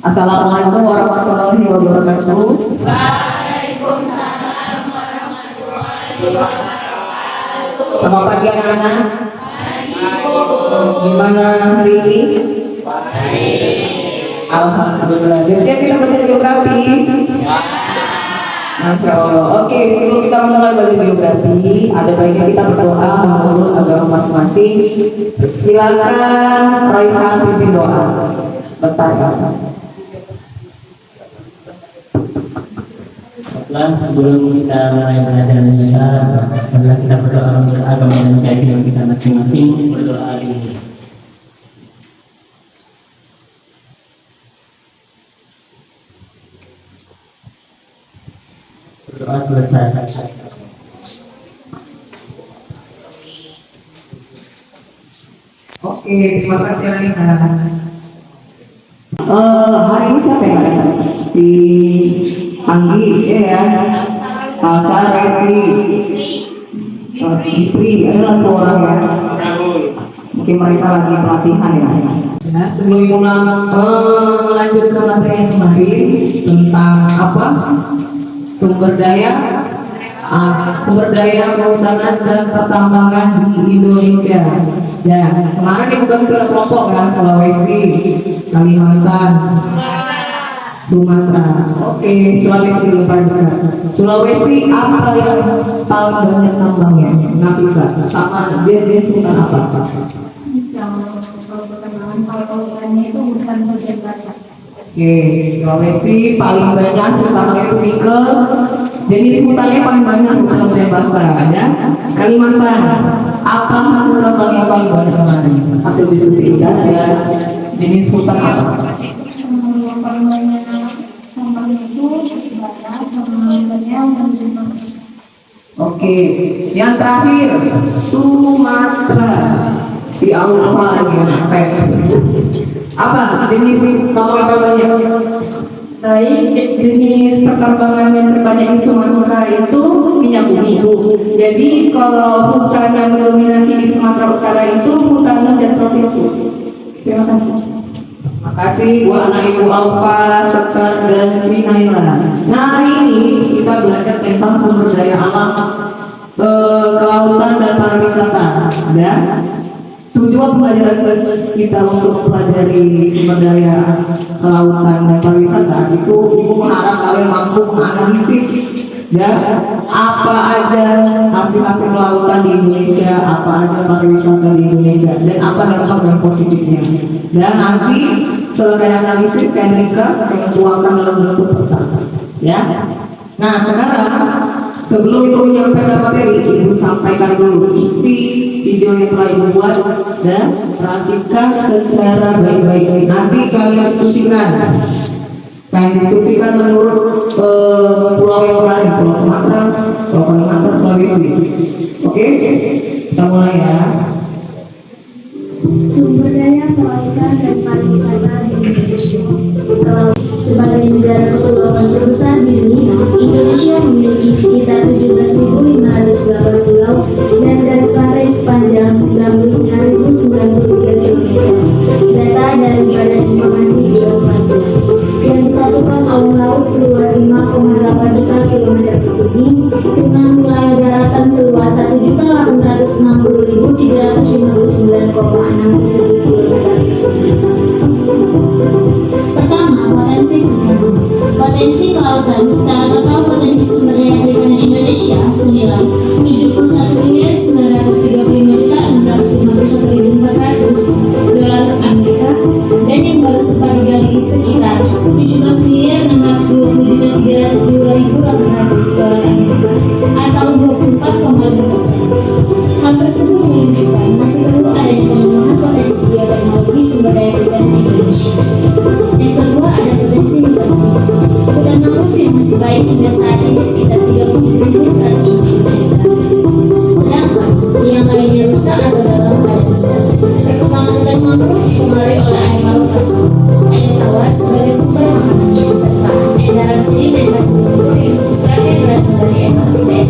Assalamualaikum warahmatullahi wabarakatuh. Waalaikumsalam warahmatullahi wabarakatuh. Selamat pagi anak-anak. Gimana hari ini? Alhamdulillah. Biasanya kita belajar geografi. Masya Allah. Oke, sebelum kita mulai belajar geografi, ada baiknya kita berdoa menurut agama masing-masing. Silakan Raihan pimpin doa. Bentar ya. Sebelum kita mulai pelajaran kita, marilah kita berdoa menurut agama dan keyakinan kita masing-masing. Berdoa ini. Berdoa selesai. Oke, terima kasih Raihan. Hari ini siapa yang ada? Si Anggi, ya. Pasar, Resi, Ipri, adalah 10 orang ya. Mungkin mereka lagi pelatihan ya. Ya, sebelum Ibu melanjutkan materi yang kemarin tentang apa? Sumber daya kehutanan dan pertambangan di Indonesia. Ya, kemarin Ibu bagi 3 kelompok kan, Sulawesi, Kalimantan, Sumatera. Oke, Sulawesi dulu pada. Sulawesi apa yang paling banyak tambangnya? Nafisa. Sama dia hutan apa? Kalau perkenalan kalau itu bukan hujan basah. Oke, Sulawesi paling banyak hasil tambangnya itu nikel. Jenis hutannya paling banyak bukan hujan basah, ya. Kalimantan, apa hasil tambang yang paling banyak kemarin? Hasil diskusi ya. Jenis hutan apa? Yang paling banyak tambang itu bara sama banyak dan hujan basah. Oke, yang terakhir Sumatera. Si Alfa ya, saya. Apa jenis tambang yang paling banyak? Baik, jenis pertambangan yang terbanyak di Sumatera itu minyak bumi. Jadi kalau hutan yang mendominasi di Sumatera Utara itu hutan hujan tropis. Terima kasih. Terima kasih buat anak Ibu Alfa, Sekar, dan Sri Naila. Nah, hari ini kita belajar tentang sumber daya alam, kelautan dan pariwisata. Ya. Tujuan pelajaran kita untuk mempelajari sumber daya kelautan dan pariwisata itu Ibu mengharap kalian mampu menganalisis ya apa aja hasil-hasil kelautan di Indonesia, apa aja pariwisata di Indonesia, dan apa dampak dan positifnya. Dan nanti selesai analisis kalian ringkas, kalian tuangkan dalam bentuk peta. Ya. Nah, sekarang sebelum Ibu menyampaikan materi, Ibu sampaikan dulu isi video yang telah Ibu buat dan perhatikan secara baik-baik. Nanti kalian diskusikan. Kalian diskusikan menurut pulau yang lain, Pulau Sumatera, Pulau Kalimantan, Sulawesi. Oke, kita mulai ya. Sumber daya kelautan dan pariwisata di Indonesia. Sebagai negara kepulauan terbesar di dunia, Indonesia memiliki sekitar 17.508 pulau dan garis pantai sepanjang 99.093 km. Data dari Badan Informasi Geospasial yang disatukan oleh laut seluas 5,8 juta kilometer persegi dengan wilayah daratan seluas 1.860.359,67 kilometer persegi. Pertama, potensi kelautan. Secara total potensi sumber daya perikanan Indonesia senilai 71.935.651.400 dolar Amerika dan yang baru sempat digali sekitar 17.620.302.800 dolar Amerika atau 24,5%. Hal tersebut menunjukkan masih perlu adanya pengembangan potensi bioteknologi sumber daya perikanan Indonesia. Yang kedua, ada potensi hutan mangrove. Hutan mangrove yang masih baik hingga saat ini sekitar 37.150 hektar. Sedangkan yang lainnya rusak atau dalam keadaan sedang. Perkembangan hutan mangrove dipengaruhi oleh air laut pasang, air tawar sebagai sumber makanan, serta endaran sedimentasi lumpur yang substratnya berasal dari ekosistem.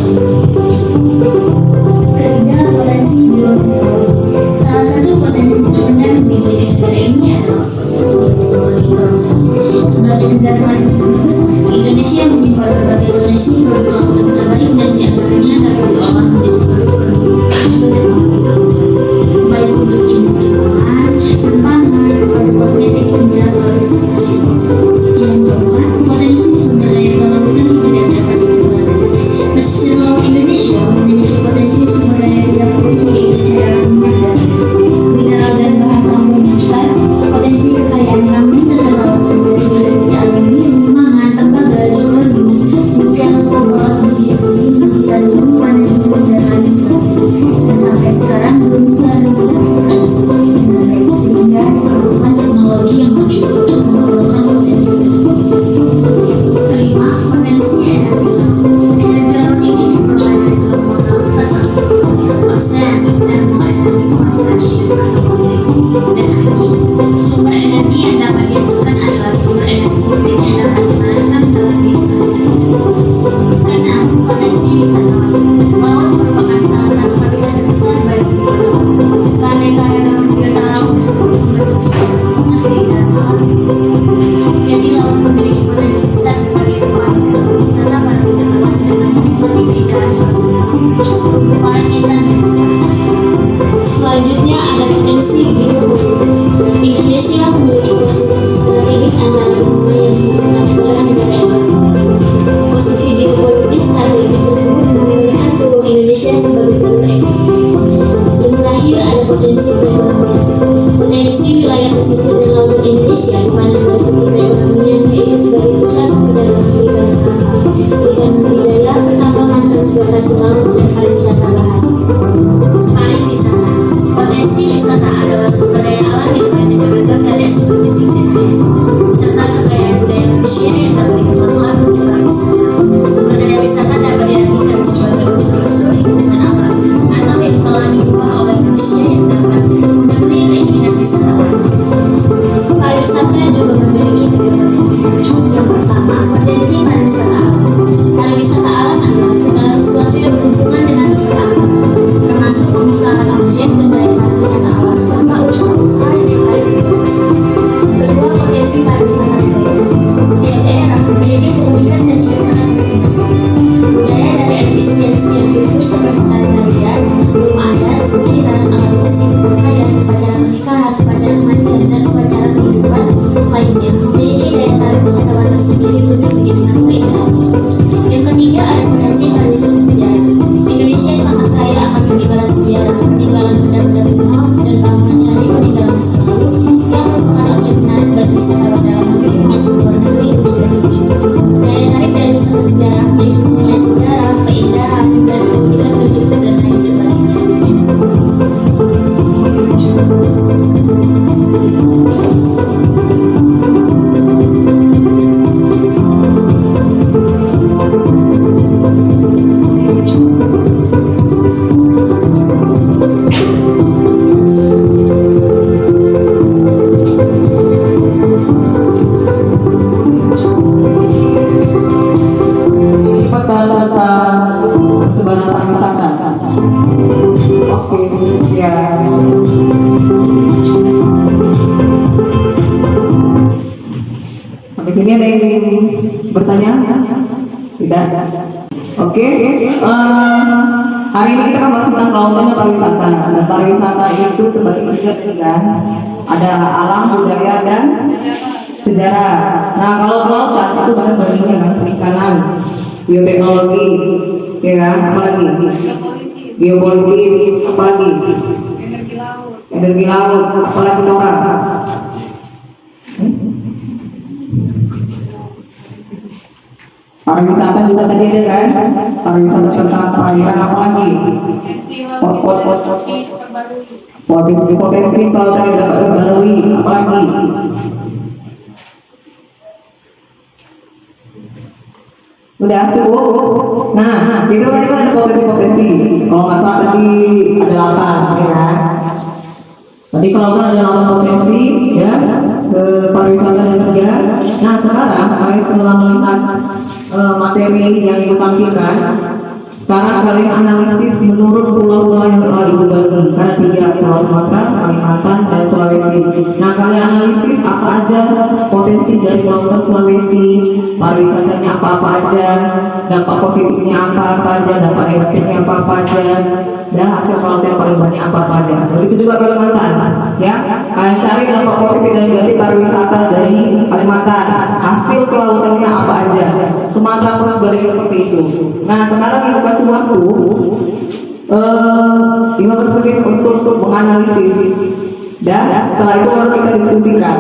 Ketiga, potensi bioteknologi. Salah satu potensi terpendam di negara ini adalah potensi bioteknologi. energi. Sumber energi yang dapat dihasilkan adalah sumber energi listrik yang dapat dimanfaatkan dalam kehidupan sehari-hari. Keenam, potensi wisatawan. Laut merupakan salah satu habitat terbesar bagi biota laut. Keanekaragaman biota laut tersebut membentuk suatu susunan keindahan alam yang berbeda. Jadi laut memiliki potensi besar sebagai tempat untuk wisata para wisatawan dengan menikmati keindahan suasana para ikan dan sebagainya. Selanjutnya ada potensi geopolitis. Indonesia memiliki posisi strategis antara benua yang merupakan negara-negara yang maju. Posisi geopolitis strategis tersebut memberikan peluang Indonesia sebagai jalur ekonomi. Yang terakhir ada potensi perekonomian. Potensi wilayah pesisir dan lautan Indonesia dipandang dari segi perekonomian, yaitu sebagai pusat perdagangan perikanan tangkap, ikan budidaya, pertambangan, transportasi laut, dan pariwisata bahari. Pariwisata. Potensi wisata adalah sumber daya alam yang beraneka ragam dari aspek fisik dan hayati, serta kekayaan budaya manusia yang dapat dikembangkan untuk pariwisata. Sumber daya wisata dapat diartikan sebagai unsur-unsur lingkungan alam atau yang telah diubah oleh manusia yang dapat memenuhi keinginan wisatawan. Pariwisata juga memiliki tiga potensi. Yang pertama, potensi pariwisata alam. Pariwisata alam adalah segala sesuatu yang berhubungan dengan wisata alam, termasuk pengusahaan objek dan daya tarik wisata alam serta usaha-usaha yang terkait dengan tersebut. Kedua, potensi pariwisata budaya. Setiap daerah memiliki keunikan dan ciri khas masing-masing. Budaya dari etnis-etnis suku seperti tari-tarian, rumah adat, ukiran, alat musik, pakaian, upacara pernikahan, upacara kematian, dan upacara kehidupan lainnya memiliki daya tarik wisatawan tersendiri untuk menikmati keindahan. Yang ketiga, ada potensi pariwisata sejarah. Indonesia sangat kaya akan peninggalan sejarah, peninggalan benda-benda kuno, dan bangunan candi peninggalan masa lalu yang merupakan objek menarik bagi wisatawan dalam negeri maupun luar negeri untuk berkunjung. Daya tarik dari wisata sejarah mengikuti nilai sejarah, keindahan, dan keunikan bentuk dan lain sebagainya. Sebagai pariwisata. Oke, ya. Sampai sini ada yang ingin bertanya? Tidak. Oke. Hari ini kita akan bahas tentang kelautan dan pariwisata. Dan pariwisata itu terbagi tiga. Ada alam, budaya, dan sejarah. Nah, kalau kelautan itu banyak bagiannya kan, perikanan, bioteknologi, ya kan? Apalagi geopolitis, apalagi energi laut, apalagi Nora. Pariwisata juga tadi ada kan? Pariwisata serta perairan, apalagi potensi kelautan yang dapat diperbarui, apalagi udah cukup. Nah, itu kan ada potensi. Kalau nggak salah tadi ada 8, ya kan? Tadi kelautan ada 8 potensi, ya, pariwisata dan kerja. Nah, sekarang kalian setelah melihat materi yang ibu tampilkan, sekarang kalian analisis menurut pulau-pulau yang telah ibu bagi. Karena 3, Pulau Sumatera, Kalimantan, dan Sulawesi. Nah, kalian analisis apa aja potensi dari kelautan Sulawesi, pariwisatanya apa-apa aja, dampak positifnya apa-apa aja, dampak negatifnya apa-apa aja, dan hasil kelautan yang paling banyak apa-apa aja. Begitu juga Kalimantan, ya. Kalian cari dampak positif dan negatif pariwisata dari Kalimantan, hasil kelautannya apa aja. Sumatera pun sebagainya seperti itu. Nah, sekarang ibu kasih waktu 15 menit untuk menganalisis, dan setelah itu baru kita diskusikan.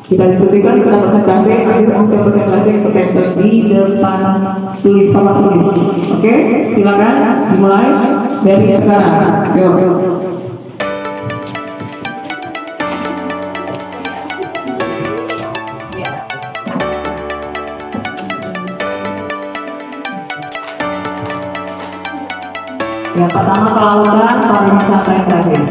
Kita presentasi, nanti hasil presentasi yang tertempel di depan papan tulis. Oke, silakan dimulai dari sekarang. Yuk. Yang pertama kelautan, pariwisata yang terakhir.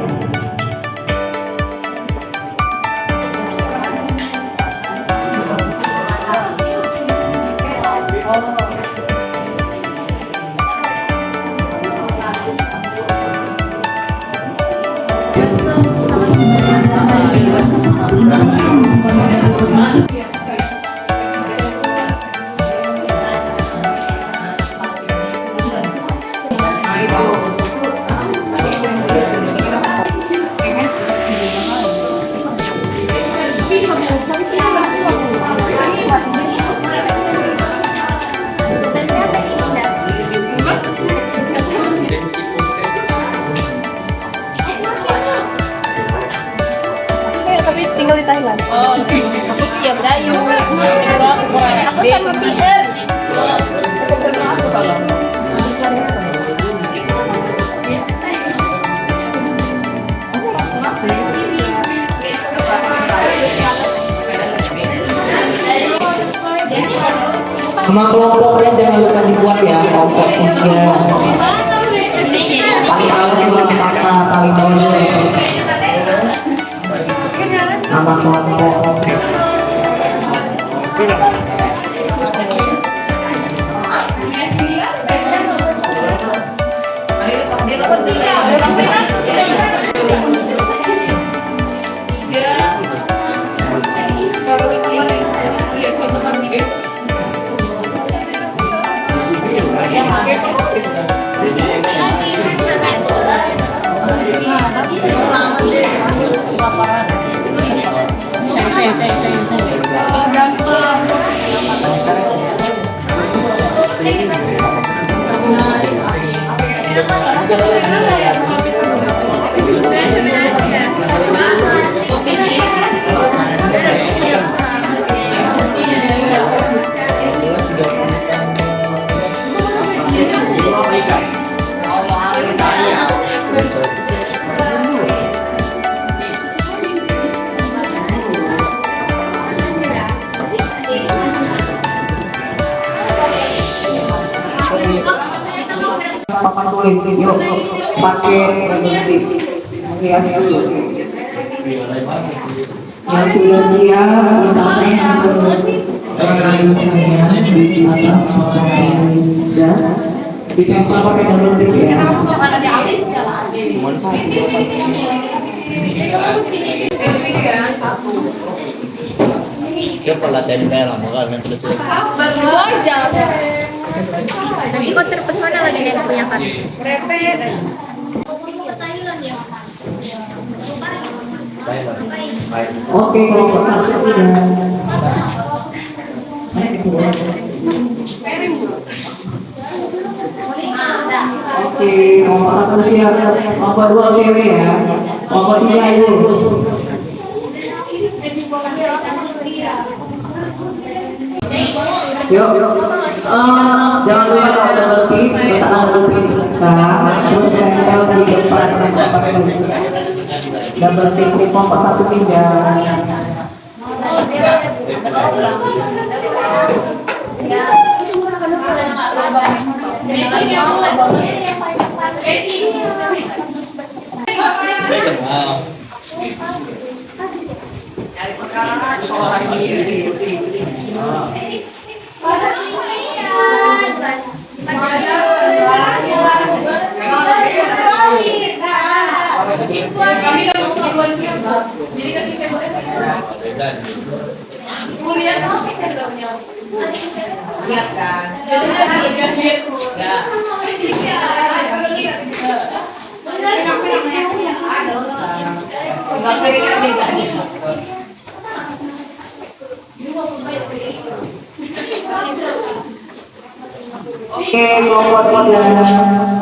tinggal di Thailand. Oh, aku Tia Brayu. Aku sama Peter. Sama kelompoknya jangan lupa dibuat ya, kelompok 3. Paling awal juga kata, paling bawah juga. Nama kelompok. Papan tulis yuk pakai musik hias dulu. Yang sudah siap kita langsung tangan saya di atas papan tulis sudah ditempel pakai double tip ya. Coba latihan merah, makanya main pelucu. Nanti kau terpesona lagi dengan punya kan. Oke, kelompok 1 sudah. Oke, kelompok 1 siap. Kelompok 2 OTW ya. Kelompok 3 yuk. Yuk, jangan lupa kalau double tip, letakkan double tip di belakang, terus tempel di depan papan tulis. Double tip di kelompok 1 pindah. Lihat kan? Oke, kelompok 3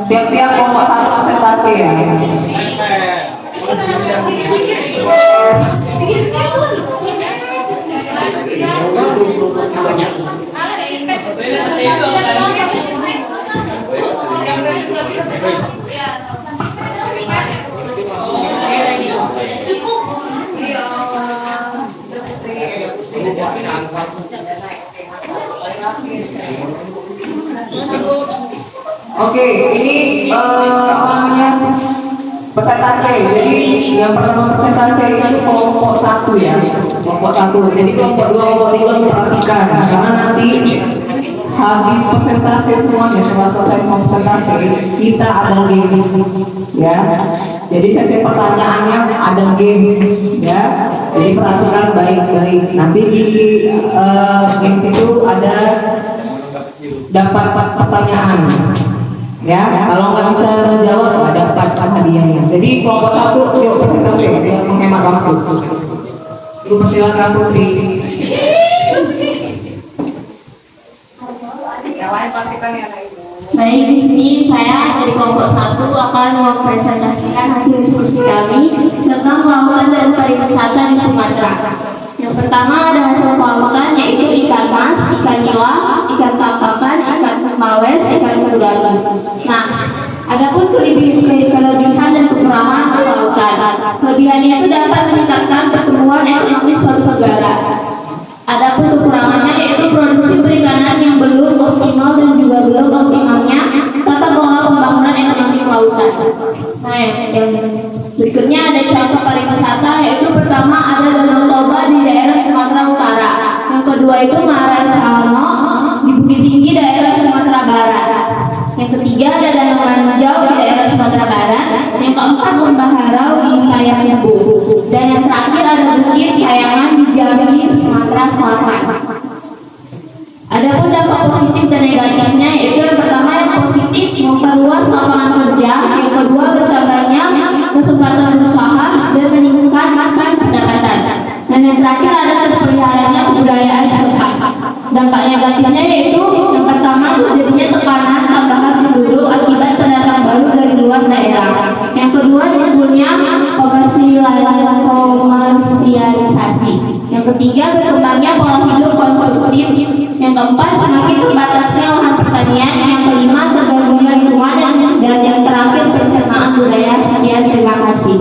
siap-siap, kelompok 1 presentasi ya. Oke, ini apa namanya persentase. Jadi yang pertama persentase itu kelompok 1 ya, kelompok 1. Jadi kelompok 2, kelompok 3 memperhatikan karena nanti habis persentase semuanya, setelah selesai semua persentase kita ada games ya. Jadi sesi pertanyaannya ada games ya. Jadi perhatikan baik-baik. Nanti di games itu ada dapat pertanyaan. Ya, kalau nggak bisa menjawab nggak dapat hadiahnya. Jadi kelompok 1 yuk presentasi ya, menghemat waktu. Ibu persilakan Putri. Baik, di sini saya dari kelompok 1 akan mempresentasikan hasil diskusi kami tentang kelautan dan pariwisata di Sumatera. Yang pertama ada hasil kelautan yaitu ikan mas, ikan nila, ikan tampakan, ikan mawes, ikan gudagi. Nah, adapun kelebihan dan kekurangan kelautan. Kelebihannya itu dapat meningkatkan pertumbuhan ekonomi suatu negara. Adapun kekurangannya yaitu produksi perikanan yang belum optimal dan juga belum optimalnya tata kelola pembangunan ekonomi kelautan. Nah, yang berikutnya ada contoh pariwisata yaitu pertama ada Danau Toba di daerah Sumatera Utara. Yang kedua itu Marai Salmo di Bukit Tinggi daerah Sumatera Barat. Yang ketiga ada Danau Manjau di daerah Sumatera Barat. Yang keempat Lembah Harau di Payakumbuh. Dan yang terakhir ada Bukit Kayangan di Jambi, Sumatera Selatan. Adapun dampak positif dan negatifnya yaitu yang pertama yang positif memperluas lapangan kerja, yang kedua bertambahnya kesempatan usaha dan meningkatkan pendapatan. Dan yang terakhir ada terpeliharanya kebudayaan sehat. Dampak negatifnya yaitu yang pertama terjadinya tekanan tambahan penduduk akibat pendatang baru dari luar daerah. Yang kedua timbulnya komersialisasi. Yang ketiga berkembangnya pola hidup konsumtif. Yang keempat semakin terbatasnya lahan pertanian. Yang kelima terganggunya lingkungan dan yang terakhir pencernaan budaya. Sekian, terima kasih.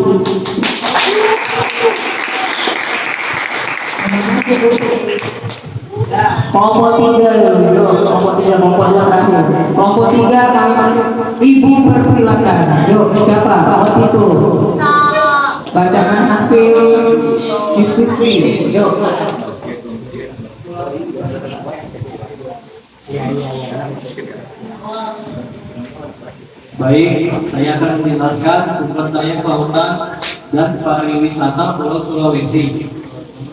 Kelompok 3 yuk, kelompok 3, kelompok 2 terakhir. Kelompok 3 kami masuk. Ibu persilakan. Yuk, siapa? Kelompok itu. Bacakan hasil diskusi. Yuk. Baik, saya akan menjelaskan sumber daya kelautan dan pariwisata Pulau Sulawesi.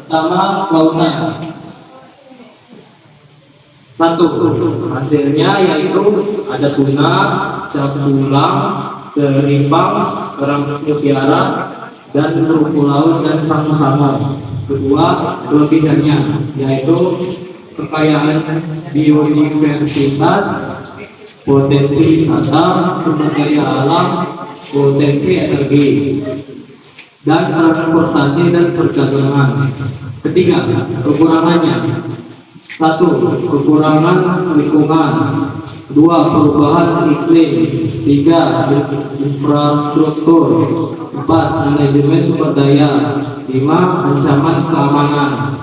Pertama, kelautan. 1. Hasilnya yaitu ada tuna, cabulang, terimpang, kerang mutiara, dan rumput laut dan sangu-sangu. Kedua, kelebihannya yaitu kekayaan biodiversitas, potensi wisata, sumber daya alam, potensi energi, dan transportasi dan perdagangan. Ketiga, kekurangannya. 1. Kekurangan lingkungan. 2. Perubahan iklim. 3. Infrastruktur. 4. Manajemen sumber daya. 5. Ancaman keamanan.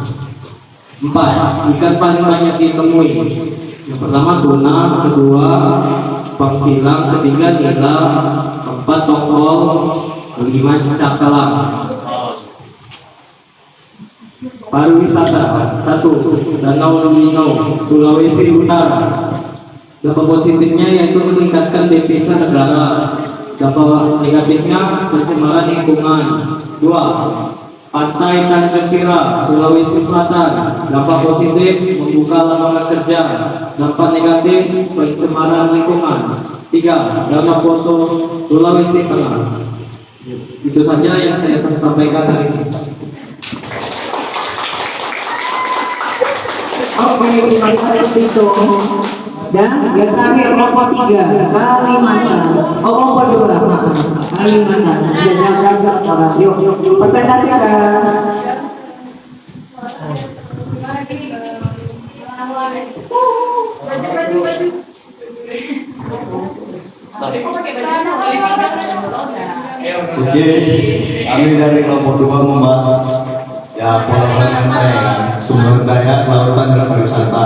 4. Ikan paling banyak ditemui. Yang pertama tuna, kedua panggilang, ketiga nila, keempat tongkol, kelima cakalang. Pariwisata. 1. Danau Lino, Sulawesi Utara. Dampak positifnya yaitu meningkatkan devisa negara. Dampak negatifnya pencemaran lingkungan. 2. Pantai Tanjung Pira, Sulawesi Selatan. Dampak positif membuka lapangan kerja. Dampak negatif pencemaran lingkungan. 3. Danau Poso, Sulawesi Tengah. Itu saja yang saya akan sampaikan hari ini. Oke, terima kasih itu. Dan yang terakhir kelompok 3 Kalimantan. Oh, kelompok 2 maaf. Kalimantan. Jangan orang. Yuk, presentasikan. Oke, kami dari kelompok 2 membahas pola penelitian sumber daya kelautan dan pariwisata.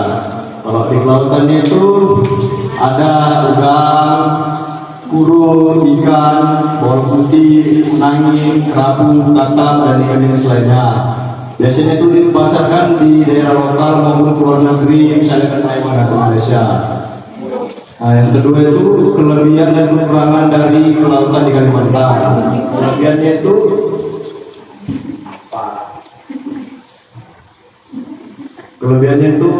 Kalau di kelautan itu ada udang, kuro, ikan, bawal putih, senangi, kerapu, kakap, dan ikan jenis lainnya. Biasanya itu dipasarkan di daerah lokal maupun ke luar negeri, misalnya ke Taiwan atau Malaysia. Nah, yang kedua itu kelebihan dan kekurangan dari kelautan di Kalimantan. Kelebihannya itu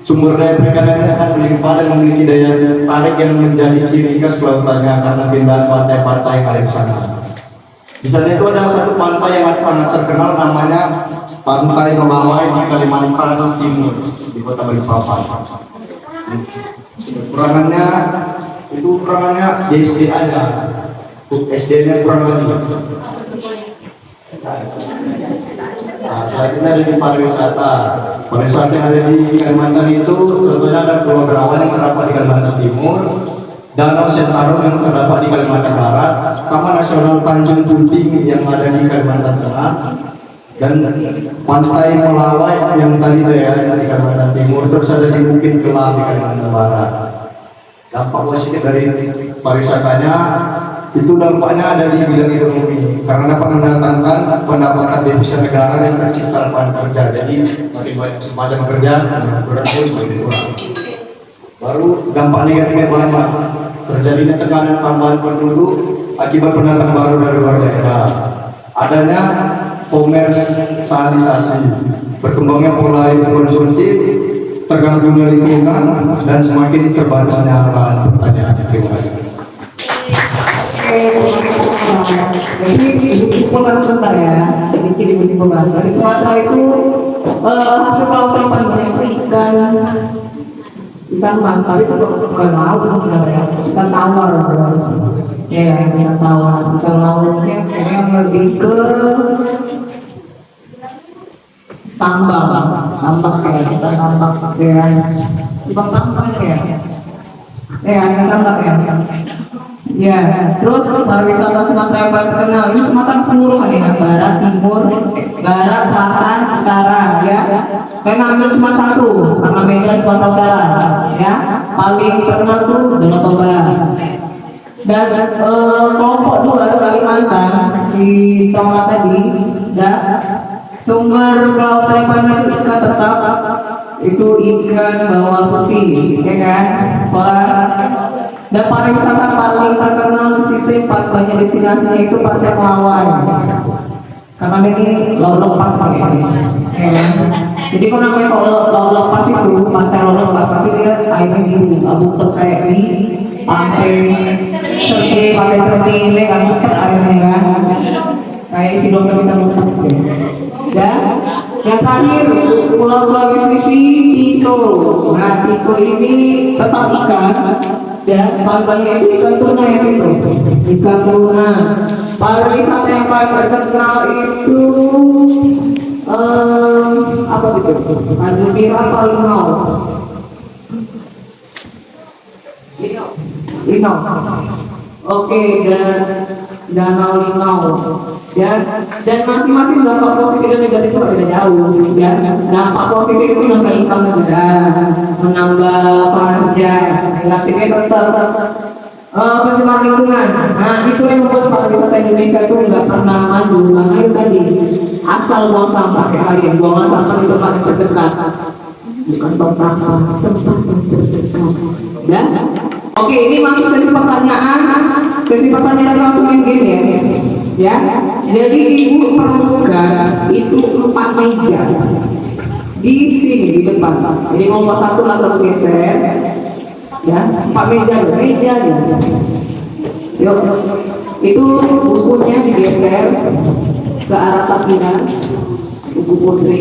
sumber daya perikanannya sangat berlimpah dan memiliki daya tarik yang menjadi ciri khas kelautannya karena pindahan pantai-pantai yang ada di sana. Di sana itu ada satu pantai yang sangat terkenal namanya Pantai Melawai di Kalimantan Timur di Kota Balikpapan. Kekurangannya itu perangannya di SD aja. SD-nya kurang lagi. Nah, selanjutnya ada di pariwisata. Pariwisata yang ada di Kalimantan itu contohnya ada Pulau Derawan yang terdapat di Kalimantan Timur, Danau Sentarum yang terdapat di Kalimantan Barat, Taman Nasional Tanjung Puting yang ada di Kalimantan Tengah, dan Pantai Melawai yang tadi itu ya di Kalimantan Timur. Terus ada di Bukit Kelam di Kalimantan Barat. Dampak positif dari pariwisatanya itu dampaknya ada di bidang ekonomi karena dapat mendatangkan pendapatan devisa negara dan tercipta lapangan kerja. Jadi makin banyak kesempatan bekerja, berarti makin kurang. Baru dampak negatifnya banyak, terjadinya tekanan tambahan penduduk akibat pendatang baru dari luar daerah. Adanya komersialisasi, berkembangnya pola hidup konsumtif, terganggunya lingkungan, dan semakin terbatasnya lahan pertanian. Terima kasih. Jadi disimpulkan sebentar ya, sedikit disimpulkan. Dari Sumatera itu hasil kelautan paling banyak itu ikan mas, tapi itu bukan laut sebenarnya, ikan tawar. Ya, ikan tawar, ikan lautnya kayaknya lebih ke tambak ya, ikan tambak ya, ikan tambak ya, ikan tambak ya. Ya, terus pariwisata Sumatera yang paling terkenal ini Sumatera keseluruhan ya, barat, timur, barat, selatan, utara ya. Saya ngambil cuma satu karena Medan Sumatera Utara ya. Paling terkenal tuh Danau Toba. Dan kelompok 2 Kalimantan si Tonga tadi, dan sumber kelautan yang paling itu ikan tetap itu ikan bawal putih, ya kan? Orang. Dan pariwisata paling terkenal di sini paling banyak destinasinya itu Pantai Melawai. Karena ini laut lepas ya. Jadi kalau namanya laut lepas itu pantai laut lepas pasti lihat airnya biru, abu kayak di pantai Serge, pantai Serge ini kan butek airnya kan. Kayak si dokter kita butek gitu. Ya. Yang terakhir Pulau Sulawesi Tito. Nah Tito ini tetap ikan. Ya, paling banyak itu ikan tuna yang itu, ikan tuna. Pariwisata yang paling terkenal itu apa gitu? Tanjung Pira apa Limau? Limau. Oke, dan Danau Limau. Ya, dan masing-masing dampak positif dan negatif itu berbeda jauh. Ya, dampak positif itu menambah income negara, menambah pekerja. Negatifnya tetap pencemaran lingkungan. Nah, itu yang membuat pariwisata Indonesia itu nggak pernah maju karena itu tadi asal buang sampah kayak kalian, buang sampah di tempat yang terdekat, bukan buang sampah tempat yang terdekat. Ya, oke, ini masuk sesi pertanyaan. Sesi pertanyaan langsung main game ya. Jadi ibu perlukan itu 4 meja di sini di depan. Jadi nomor 1 langsung geser. Ya, 4 meja ya. Yuk, itu bukunya digeser ke arah Sakina, buku Putri.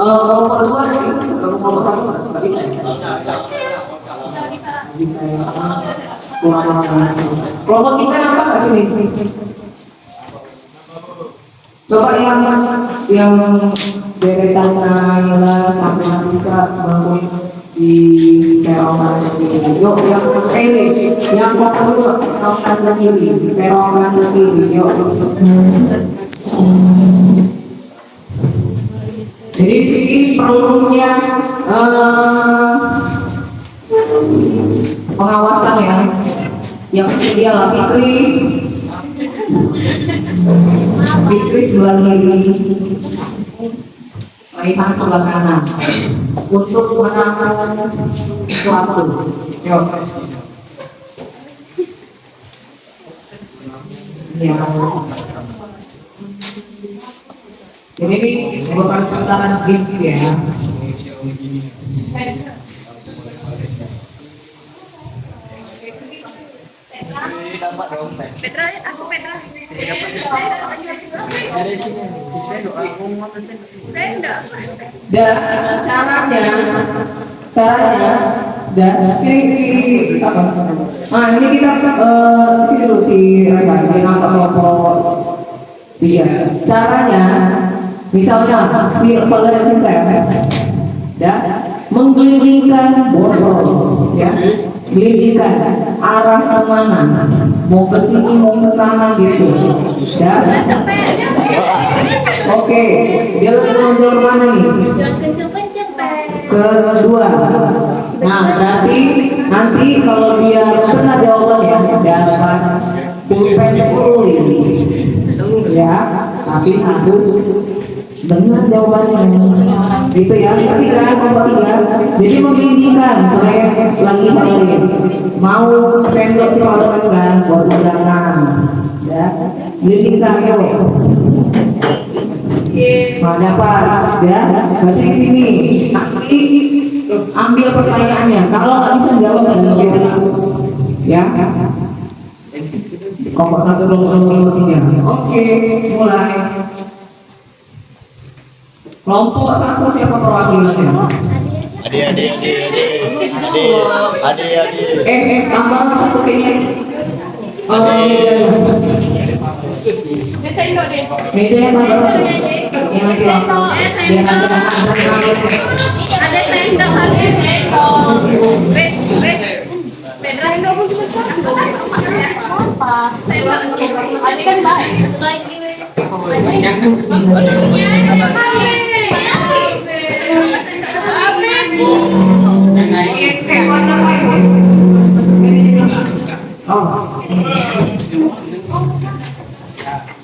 Nomor 2 nomor 1 nggak bisa. Kelompok 3 nampak nggak sini? Coba yang deretan Naila sampai bisa bangun di serongan kiri. Yuk, yang kiri, yang kedua serongan ke kiri, serongan ke kiri. Yuk. Jadi di sini perlunya pengawasan ya. Yang ketiga lah Fikri sebelah kiri, Raihan sebelah kanan untuk menangkap sesuatu. Yuk. Ya. Jadi ini merupakan pertahanan games ya. Petra, aku Petra. Saya enggak. Dan caranya dan sini apa? Nah ini kita sini dulu si Raihan kenapa kelompok dia. Caranya misalnya si pelajaran saya ya menggelindingkan botol ya, gelindingkan arah kemana, mau ke sini mau ke sana gitu ya. Oke, dia menonjol kemana nih? Kenceng-kenceng, Pak. Kedua. Nah, berarti nanti kalau dia benar jawabannya dapat pulpen 10 ya, tapi harus benar jawabannya. Gitu ya. Ketiga, nomor 3. Jadi membimbingkan saya lagi baris. Mau vendor silakan kan, buat undangan. Ya, bimbingkan yuk. Mana Pak? Ya, berarti di sini. Nanti ambil pertanyaannya. Kalau nggak bisa jawab ya. Kelompok 1, kelompok 3. Oke, mulai. Kelompok 1 siapa perwakilannya? Adik. Tambah 1 kayaknya. Mejanya tambah 1. Yang lagi langsung. Biar Ada sendok, ada sendok. Petra sendok pun cuma satu. Apa? Ini kan baik.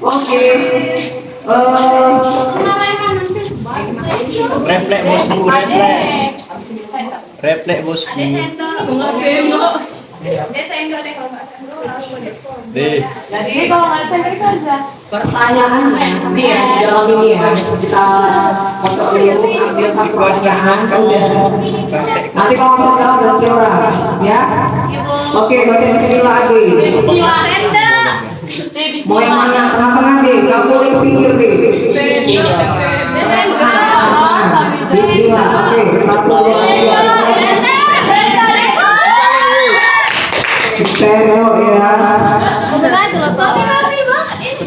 Oke. Reflek bosku, reflek bosku. Dia sendok deh kalau nggak sendok. Deh. Jadi Kalau nggak sendok itu aja. pertanyaannya nanti ya di dalam ini ya kita kocok dulu ambil satu pertanyaan udah. Nanti kalau mau jawab ganti orang ya. Oke, baca bismillah lagi. Bismillah sendok. Mau yang mana? Tengah-tengah deh, nggak boleh ke pinggir deh. Bismillah. Oke, 1, 2, 3. Stereo ya. Sebelah itu loh, tapi rapi banget ini.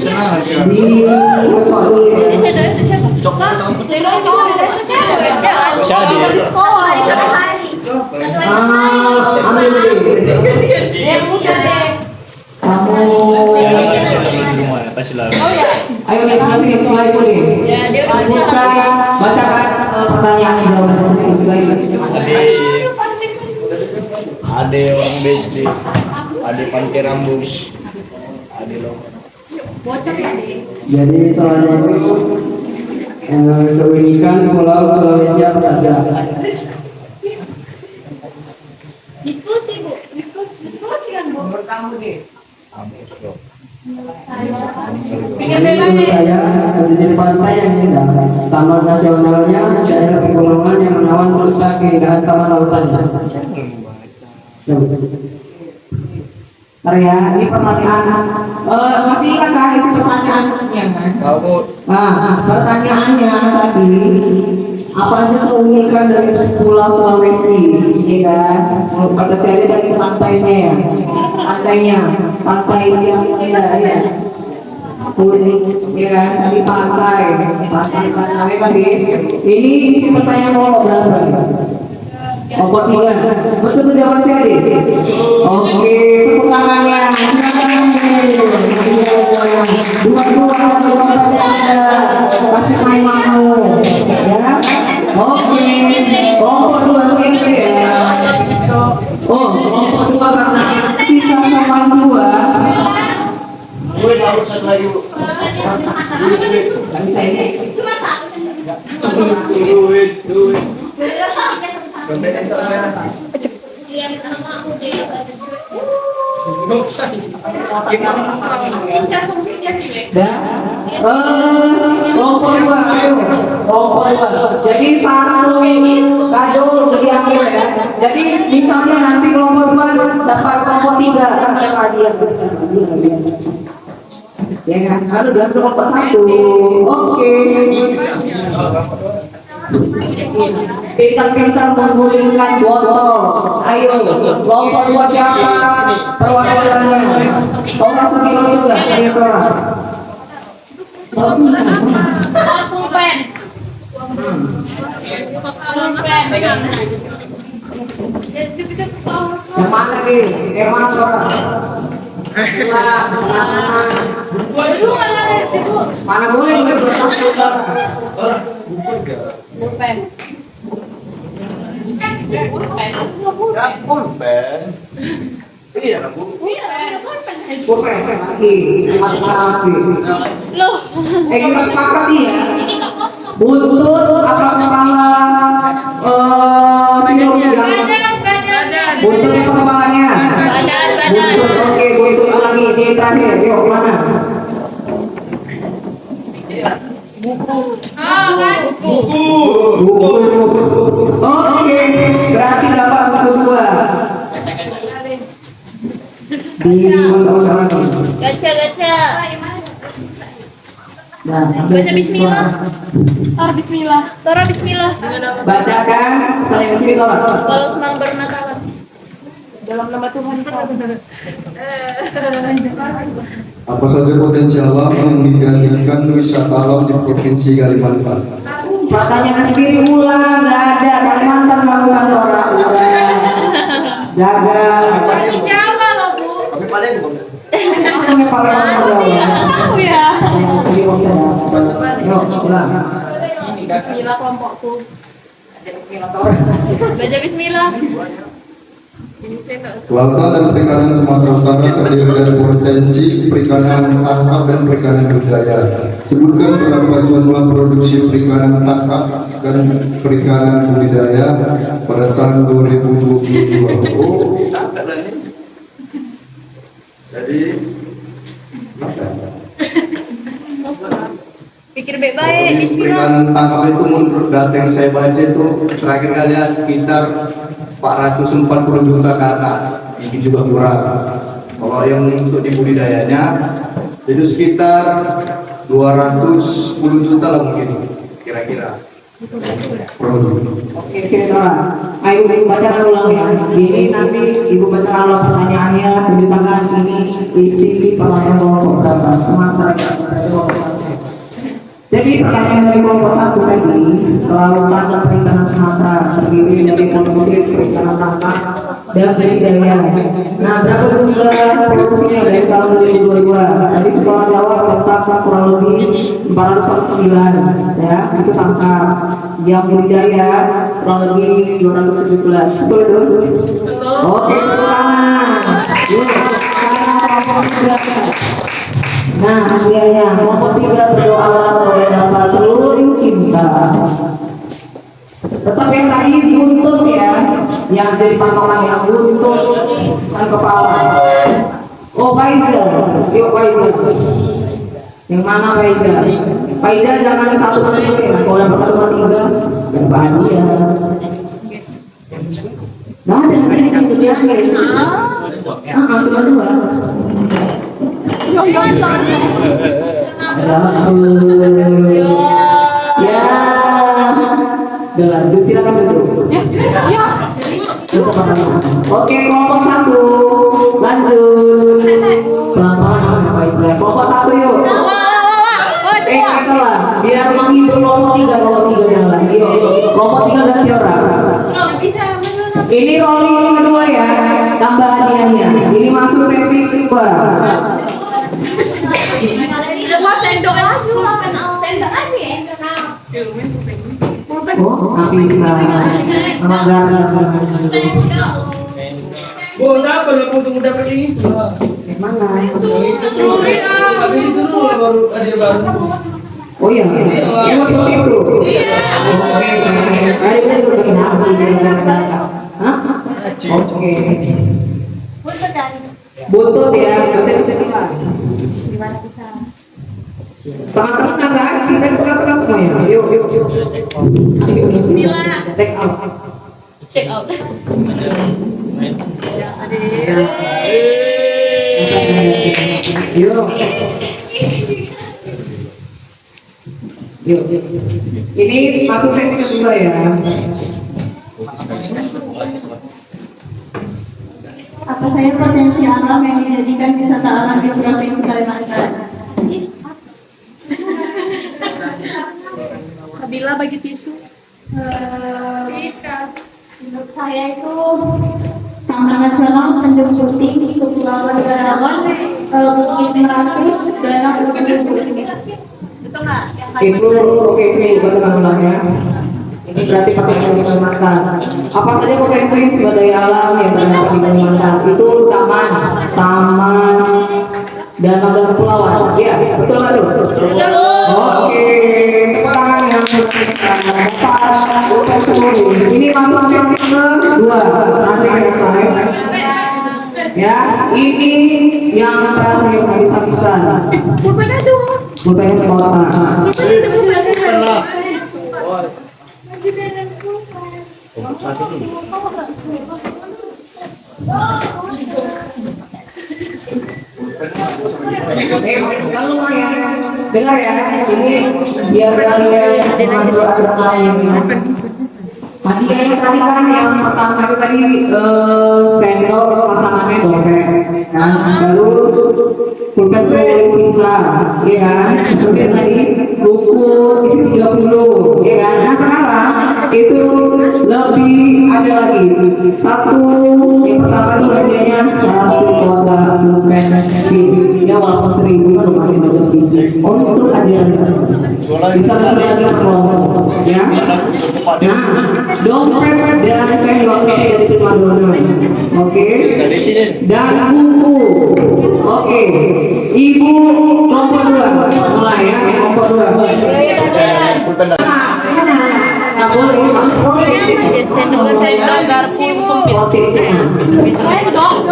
Ini kocok dulu ya. Ini sendok itu siapa? Sendok itu siapa? Siapa dia? Di sekolah hari satu hari. Ambil deh. Yang muda deh. Kamu. Pasti lah. Ayo nih sebelah itu deh. Ya, dia udah bisa. Buka, bacakan pertanyaannya jawaban sebelah itu. Ade orang BSD. Ade pantai rambus. Ade lo. Bocor tadi. Jadi soalnya itu keunikan Pulau Sulawesi apa saja? Diskusi, Bu. Diskusi kan, Bu. Kamu deh. Menurut saya pesisir pantai yang indah, taman nasionalnya, daerah pegunungan yang menawan serta keindahan taman lautannya. Arya, ini pertanyaan. Masih ingat kan isi pertanyaannya kan? Kamu Nah, pertanyaannya tadi apa aja keunikan dari Pulau Sulawesi, ya kan? Kata saya tadi pantainya ya, pantai yang indah ya. kuning, ya kan? Tadi pantai tadi. Ini isi pertanyaan kelompok berapa? Kelompok 3. Betul tuh jawaban saya adik? Oke, tepuk tangannya. Dua-dua kasih main mau, ya. Oke, kelompok 2 siap ya. Oh, kelompok 2 karena sisa sama 2. Gue harus setelah yuk. Gak bisa ini. Duit. Kelompok 2, ayo. Kelompok 2. Jadi satu kado diambil ya. Jadi misalnya nanti kelompok 2 dapat kelompok 3 kan ada hadiah. Ya kan? Lalu dapat kelompok 1. Oke. Pintar-pintar menggulingkan botol. Ayo, kelompok 2 siapa? Perwakilannya. Tora Sugiro juga. Ayo Tora. Pulpen. Yang mana nih? Yang mana Tora? Mana boleh? Pulpen. Pulpen. Iya, Bu. Pulpen lagi. Makasih. Loh, Kita sepakati ya. ini nggak kosong. Buntut apa kepala? Sini buntut apa kepalanya? Badan. Buntut, oke, buntut lagi. Ini terakhir, yuk mana? Buku. Oke, berarti dapat buku 2. Sama-sama. Gacha. Nah, Baca bismillah. Tora bismillah. Bacakan kalian sini Tora. Walau semang bernakalan. Dalam nama Tuhan Apa saja potensi alam yang dikreasikan wisata alam di Provinsi Kalimantan? Pertanyaan sendiri ulang, nggak ada. Kalimantan kamu ulang Tora. Jaga. Jawa loh, Bu. Tapi paling bukan. Kamu paling Tahu ya. Yuk, ulang. Bismillah kelompokku. Baca bismillah. Kelautan dan perikanan Sumatera Utara terdiri dari potensi perikanan tangkap dan perikanan budidaya. Sebutkan berapa jumlah produksi perikanan tangkap dan perikanan budidaya pada tahun 2022. Oh, jadi Pikir baik-baik bismillah. perikanan tangkap itu menurut data yang saya baca itu terakhir kali ya sekitar 440 juta ke atas, ini juga kurang. Kalau yang untuk di budidayanya itu sekitar 210 juta lah mungkin kira-kira. Oke, sini Tora. Ayo ibu bacakan ulang ya. Ini nanti ibu bacakan ulang pertanyaannya. Tunjuk tangan ini isi pertanyaan kelompok berapa? Sumatera. Jadi pertanyaan dari kelompok 1 tadi, kelautan dan perikanan Sumatera terdiri dari produksi perikanan tangkap dan budidaya. Nah, berapa jumlah produksinya dari tahun 2022? Tadi sekolah jawab tentang kurang lebih 449, ya, itu tangkap. Yang budidaya kurang lebih 217. Betul itu? Oke, tepuk tangan. Yuk, sekarang kelompok 3. Nah, hadiahnya kelompok 3 berdoa supaya dapat seluruh cinta. Tetap yang tadi buntut ya, yang jadi patokan yang buntut dan kepala. Oh, Faizal, yuk Faizal. Yang mana Faizal? Faizal jangan satu kali ya, kalau dapat 1/3 berbahagia. Nah, ada sini yang coba. Ya, lanjut silakan duduk. Oke, kelompok 1 lanjut. Pelan-pelan, kelompok 1 yuk. Kelompok 3 ganti orang. Ini rolling kedua ya, tambah hadiahnya. Ini masuk sesi kedua. Oh, nggak bisa. Melanggar. Bola apa untuk dapat ini? Mana? Habis itu dulu baru ada baru. Oh iya, emang seperti itu. Oke. Butut ya, baca bisa kita. Tengah-tengah kan, cinta tengah-tengah semuanya. Yuk. Check out. Check out. Yuk. Ini masuk sesi kedua ya. Apa saja potensi alam yang dijadikan wisata alam di Provinsi Kalimantan? Kabila bagi tisu. Menurut saya itu Taman Nasional Tanjung Puting, Kepulauan Darawan, Bukit Meratus, Danau Gunung Putih. Itu oke sih bahasa ulang ya. Ini berarti pakai ilmu Kalimantan. Apa saja potensi sumber daya alam yang terdapat di Kalimantan? Itu taman, danau dan kepulauan. Iya, betul nggak tuh? Oke, tepuk tangan yang ini masuk sesi kedua. Nanti ada slide. Ya, ini yang terakhir habis-habisan. Pulpen sekolah. Dengar ya, ini biar kalian masuk ada lain. Hadiah yang tadi kan yang pertama itu tadi sendok pasangannya dompet, kan? Baru pulpen seluruh cinta, ya kan? Kemudian tadi buku isi 30, ya kan? Nah sekarang itu lebih ada lagi satu yang pertama itu hadiahnya 1 kuota pulpen ya walaupun 1000 kan lumayan bagus gitu. Untuk hadiah bisa lagi kelompok, ya. Nah, dompet dan sendok itu jadi primadona, oke? Dan buku, oke. Ibu kelompok 2, mulai ya kelompok 2. Nggak boleh, harus positif. Sendok garpu sumpit. Sendok.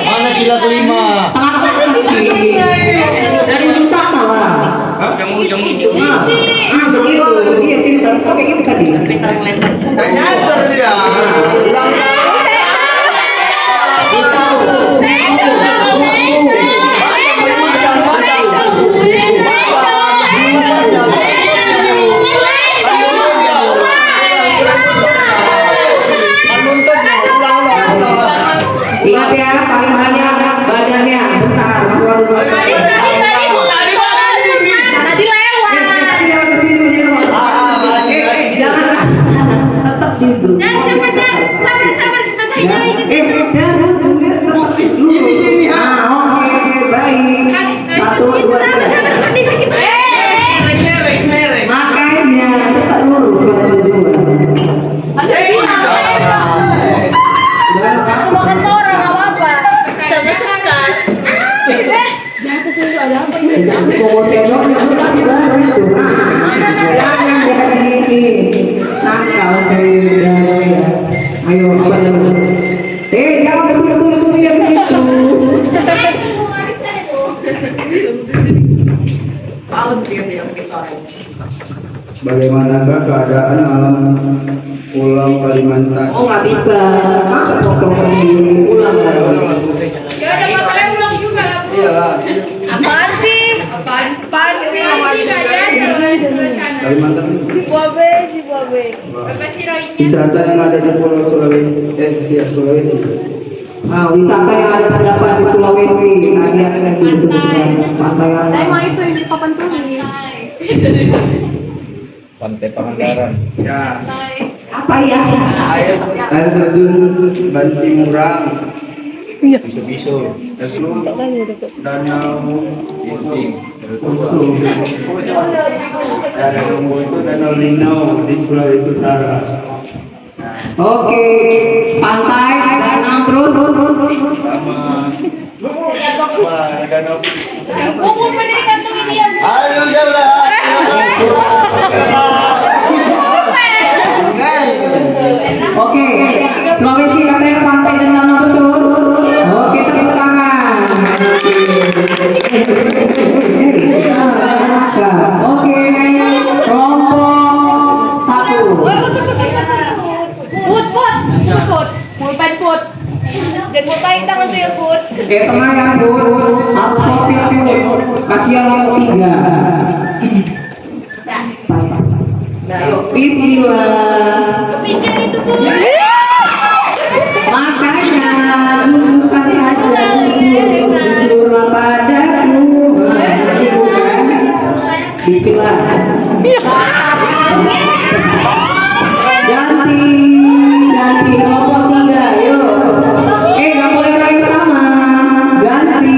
Mana sila kelima? Dari Nusa salah. Begitu, dia cerita kayak gitu tadi. Nyasar dia. Ingat ya, paling banyak badannya. Bentar, Mas Waduh. Tadi lewat. Jangan tetap gitu. Cepetan, sabar. Masa ini lagi. Oke, baik. 1, 2, 3. Makanya tetap lurus kalau juga. Aku makan seorang apa-apa. Sama sekas. Bawa sendoknya lu kasih baru itu. Jangan jadi nakal saya. Ayo apa dulu? Jangan kesini yang situ. Bagaimanakah keadaan alam Pulau Kalimantan? Oh nggak bisa. Masa potong kesini pulang lagi. Ya ada matanya pulang juga lah. Iyalah. Apaan sih? Apaan sih? Nggak ada. Kalimantan. Buabe. wisata yang ada di Pulau Sulawesi, Sulawesi. Nah, wisata yang ada terdapat di Sulawesi. Nah, ini akan disebutkan pantai apa? Saya mau itu yang papan tulis. Pantai Pangandaran. Ya, Apa ya? air terjun Banti Murang, Bisu-bisu. Danau Musu, Danau Musu, Danau Linau di Sulawesi Utara. Oke, pantai, danau terus. Sama danau. Kumpul pendiri kantung ini ya. Ayo jalan. Oke, Sulawesi katanya pantai dan danau betul. Oke, tepuk tangan. Oke, kelompok 1. Put. Pulpen put. Dan pulpen tangan tuh ya put. Oke, tengah yang put harus sportif put. Kasihan yang 3. Bismillah. Kepikir itu put. Makanya tunjukkan saja jujurlah padaku. Bismillah. Ganti kelompok 3, yuk. Gak boleh yang sama. Ganti.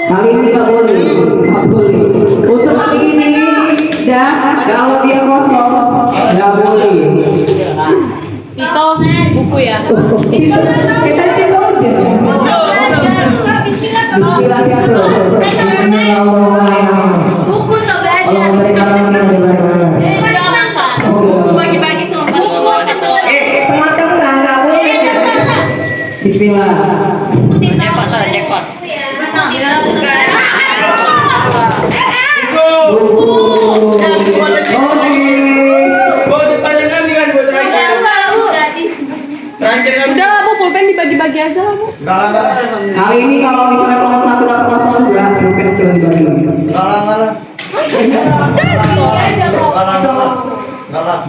Kali ini gak boleh. Untuk kali ini, kalau dia kosong, gak boleh. Itu buku ya. Kita Buku tuh buku bagi-bagi semua. Buku satu. Bismillah. Jackpot. Udah lah, Bu, pulpen dibagi-bagi aja lah, Bu. Kali ini kalau misalnya kelompok 1 dapat kosong 2, mungkin itu dibagi.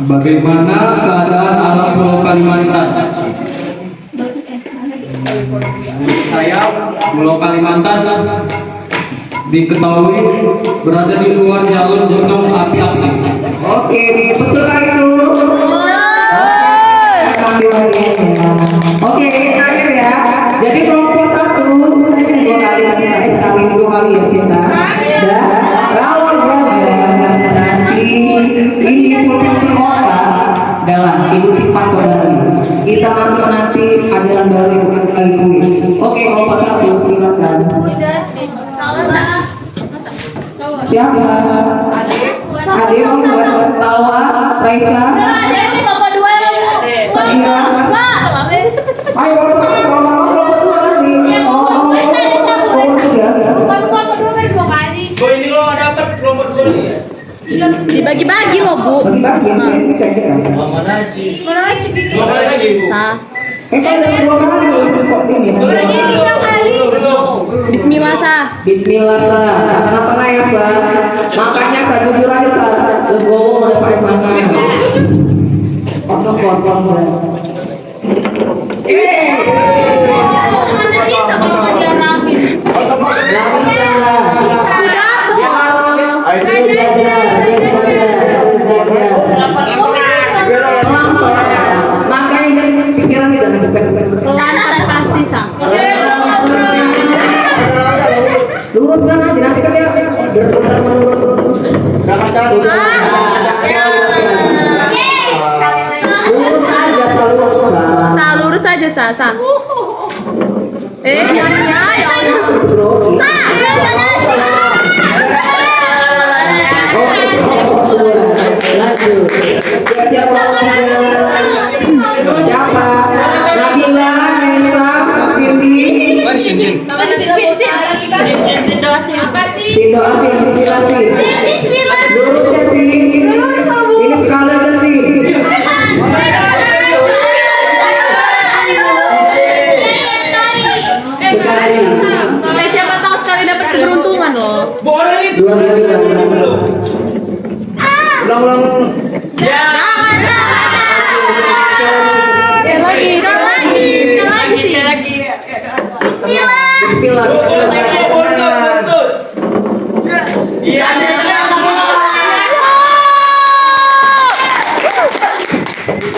Bagaimana keadaan alam Pulau Kalimantan? Saya Pulau Kalimantan diketahui berada di luar jalur gunung api-api. Oke, betulkah itu? Oke, terakhir ya. Jadi kelompok 1 2 kali sekali 2 kali ya cinta. Dan kalau nanti ini provinsi kota dalam ibu sifat kembali. Kita masuk nanti ajaran baru yang bukan sekali kuis. Oke, kelompok 1 silakan. Siapa? Ade mau buat Salwa, Raisa, Ini bapak dua ya, Bu. Sakira. Ayo kelompok 2 lagi. Ini lo dapat kelompok 2. Dibagi-bagi loh, Bu. Bagi-bagi yang saya cek ya. Mana Haji? Mana lagi, Bu? Sah. Kan ada 2 kali kok ini. Bismillah, Sah. Bismillah sa, tengah-tengah ya sa. Makanya sa jujur aja sa. Legowo mau dapat mana? Kosong-kosong sa. Makanya pikiran kita Pelan pasti, Sah. lurus sana, nanti kan dia berputar menurun. Lurus aja, lurus lah. Sah, lurus aja, Sah. Ya. Grogi. Lanjut. Siapa lawannya? Siapa? Nabila, Nesa, Cindy. Sindo Asin, Bismillah sih. Lurus ya sih. Ini sekali aja sih. Sekali. Siapa tahu sekali dapat keberuntungan loh. Bu, orang itu. 2 kali. Bismillah, bismillah.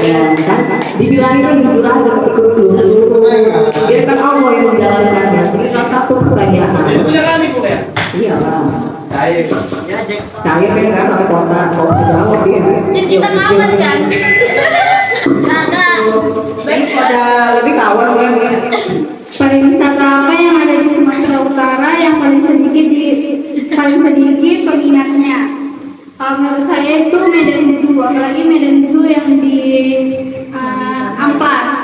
Ya, kan? Dibilangin kan jujur aja tapi ikut biarkan Allah yang menjalankannya. Ini salah satu pertanyaan. Punya kami kok ya? Iya lah. Cair. Cair kan nggak pakai kota, kalau bisa jawab dia. Sin kita kawan kan? Nah, Baik pada lebih kawan kan? Pariwisata apa yang ada di Sumatera Utara yang paling sedikit peminatnya? Menurut saya itu Medan Zoo, apalagi Medan Zoo yang di Amplas.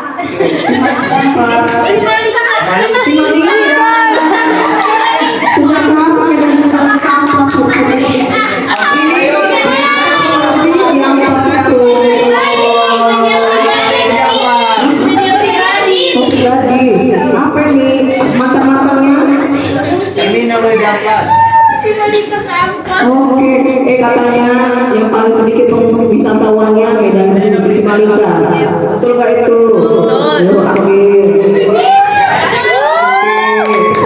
Apa ini mata-matanya? Oke, katanya yang paling sedikit wisatawannya Medan Zoo di Simalingka. Betul gak itu? Yuk, ambil.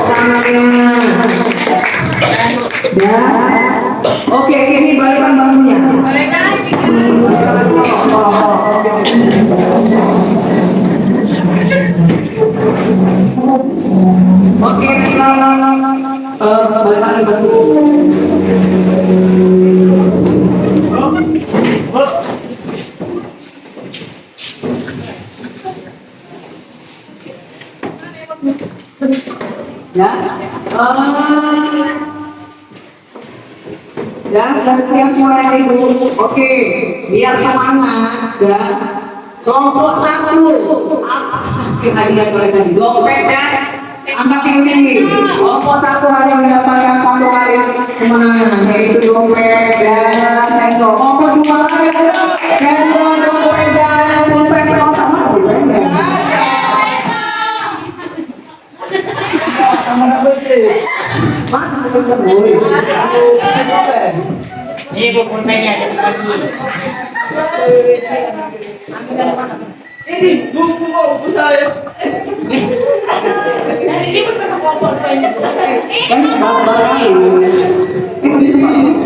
Tangannya. Ya. Oke, ini balikan bahunya. Oke, kita balik lagi batu. Ya, dan siap semuanya ibu. Oke, biar semangat ya. Kelompok 1 apa sih hadiah mereka di dompet dan angka yang tinggi. Kelompok 1 hanya mendapatkan 1 kali kemenangan yaitu dompet dan sendok. Kelompok 2 sendok, dompet dan pulpen sekolah mana pulpen? Mana pulpen? Ini bu pulpennya ada di pagi. Ini buku saya. Dari ini pun pakai pulpennya. Kan barang-barang di sini.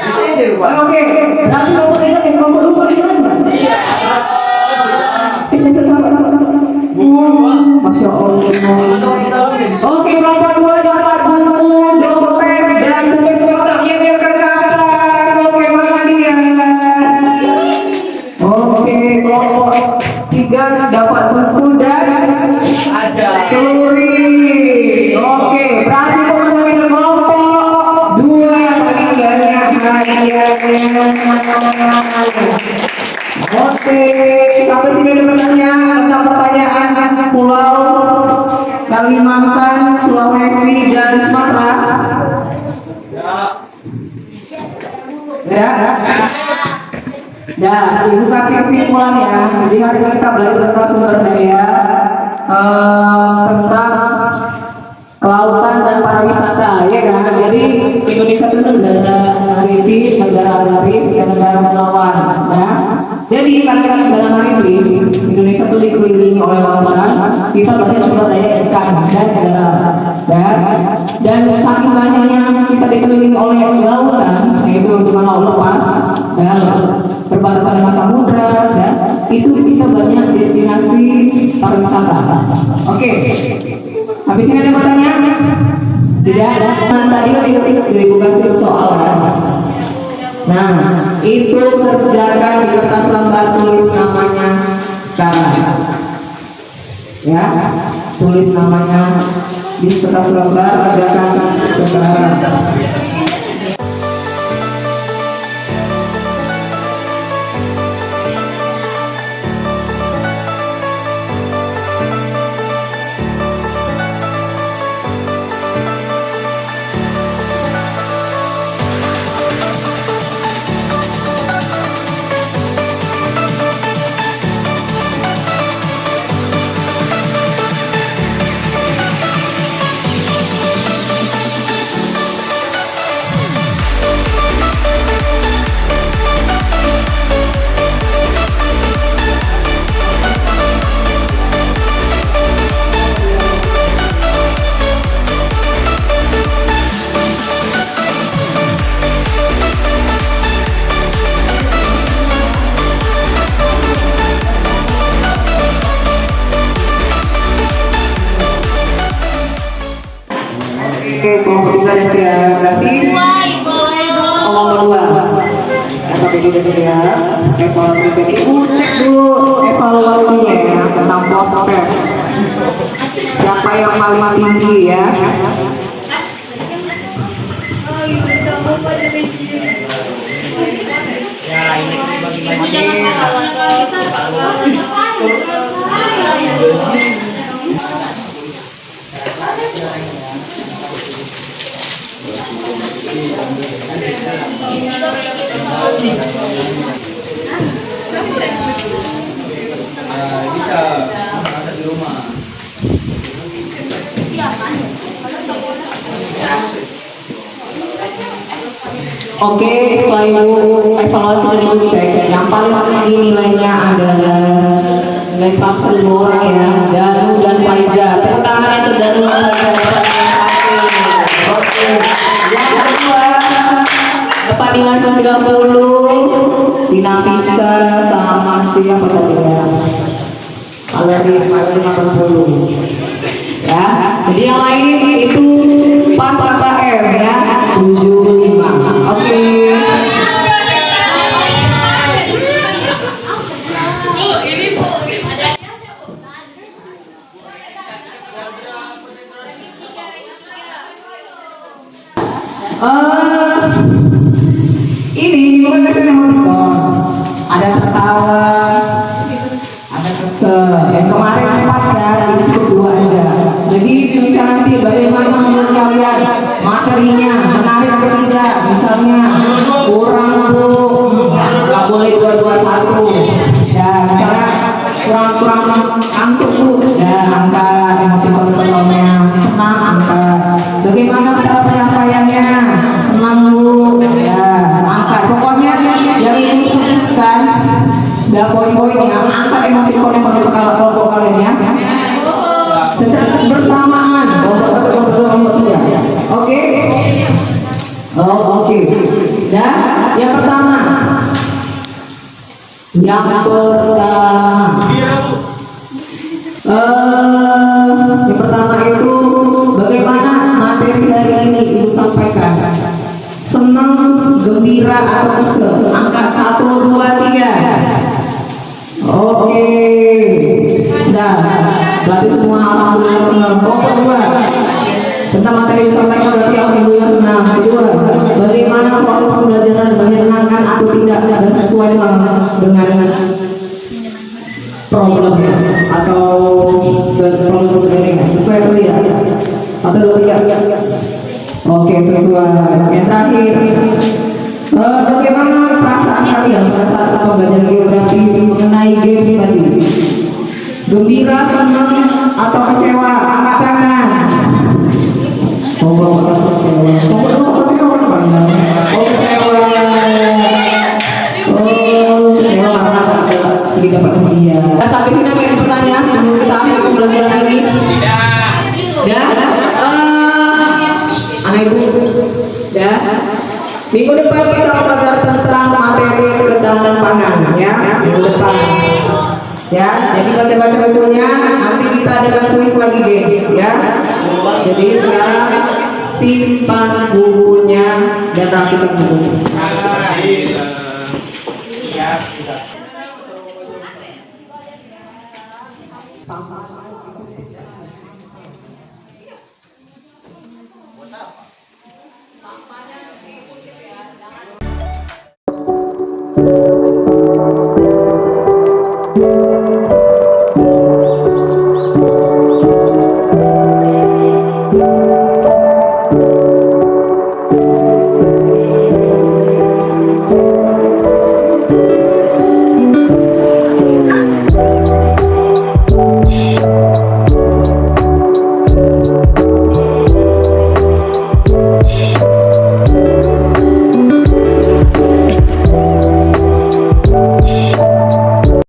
Di sini, Pak. Oke, nanti kelompok ini yang kelompok 2 di mana? Iya. Kita sesama. Masya Allah. Oke, kelompok 2 dapat buku, dompet, dan tulis kotak yang ke atas. Oke, mana dia? Oke, kelompok 3 dapat buku dan celuri. Oke, berarti pemenangnya kelompok 2 paling banyak hadiahnya. Oke, sampai sini dulu tentang pertanyaan Pulau Kalimantan, Sulawesi, dan Sumatera. Ya. Ya, ibu kasih kesimpulan ya. Jadi hari ini kita belajar tentang sumber daya, tentang kelautan dan pariwisata, ya kan? Jadi Indonesia itu negara maritim, negara agraris, negara melawan, ya. Jadi karena kita negara maritim, Indonesia itu dikelilingi oleh lautan, kita banyak sumber daya ikan dan darat, ya. Dan saking banyaknya kita dikelilingi oleh lautan, yaitu di mana lepas, ya, berbatasan dengan samudra, ya, itu kita banyak destinasi pariwisata. Oke. Habis ini ada pertanyaan? Tidak ada. Nah, tadi ibu kasih soal ya. Nah, itu kerjakan di kertas lembar, tulis namanya sekarang. Ya, tulis namanya di kertas lembar, kerjakan sekarang. kelompok 3 udah siap. Berarti kelompok 2. KPD udah siap. Evaluasi Ibu cek dulu evaluasinya ya tentang post test. Siapa yang paling tinggi ya? Ibu jangan Bisa masak di rumah. Oke, setelah Ibu evaluasi dan Ibu cek, yang paling tinggi nilainya adalah nilai 100.000 orang ya, Danu dan Faiza. Tepuk tangan untuk Danu dan Faiza. Oke, yang kedua dapat nilai 90, si Nafisa sama siapa tadi ya? Valerie 80. Ya, jadi yang lain itu pas KKM ya 75. Oke. Ini bukan biasanya emoticon. Ada tertawa, ada kesel. Yang kemarin 4 kan, ini cukup 2 aja. Jadi misal nanti bagaimana menurut kalian materinya menarik atau tidak? Misalnya kurang bu, nggak boleh 221. Ya misalnya kurang angkut bu, ya angkat emoticon keselnya, senang angkat. Bagaimana cara penyampaiannya? Senang bu, ya angkat. Pokoknya yang ibu sebutkan, ya poin-poinnya angkat emoticon yang menurut kelompok kalian ya. Secara bersamaan kelompok 1, kelompok 2, kelompok 3. Oke? Oh, oke. Dan yang pertama yang pertama itu bagaimana materi hari ini Ibu sampaikan? Senang, gembira atau kesel? Angkat 1, 2, 3. Oke. Nah, berarti semua alhamdulillah senang. Kelompok 2 tentang materi yang disampaikan berarti alhamdulillah senang. Kedua, bagaimana proses pembelajaran, menyenangkan atau tidak dan sesuai dengan problemnya atau problem sebagainya sesuai atau tidak? Atau 2, 3? Oke, sesuai. Yang terakhir, bagaimana perasaan kalian pada saat pembelajaran geografi mengenai games tadi? Gembira, senang, atau kecewa? Angkat tangan. Kelompok 1 kecewa. Kelompok 2 kecewa kan paling banyak. Oh kecewa. Oh kecewa karena ada sedikit dapat hadiah. Nah, sampai sini ada yang pertanyaan sebelum kita akhir pembelajaran ini? Ya. Anak ibu. Ya. Minggu depan kita belajar tentang materi ketahanan pangan ya. Minggu depan. Ya, jadi baca-baca bukunya, nanti kita ada tulis lagi guys ya. Jadi sekarang simpan bukunya dan rapikan bukunya.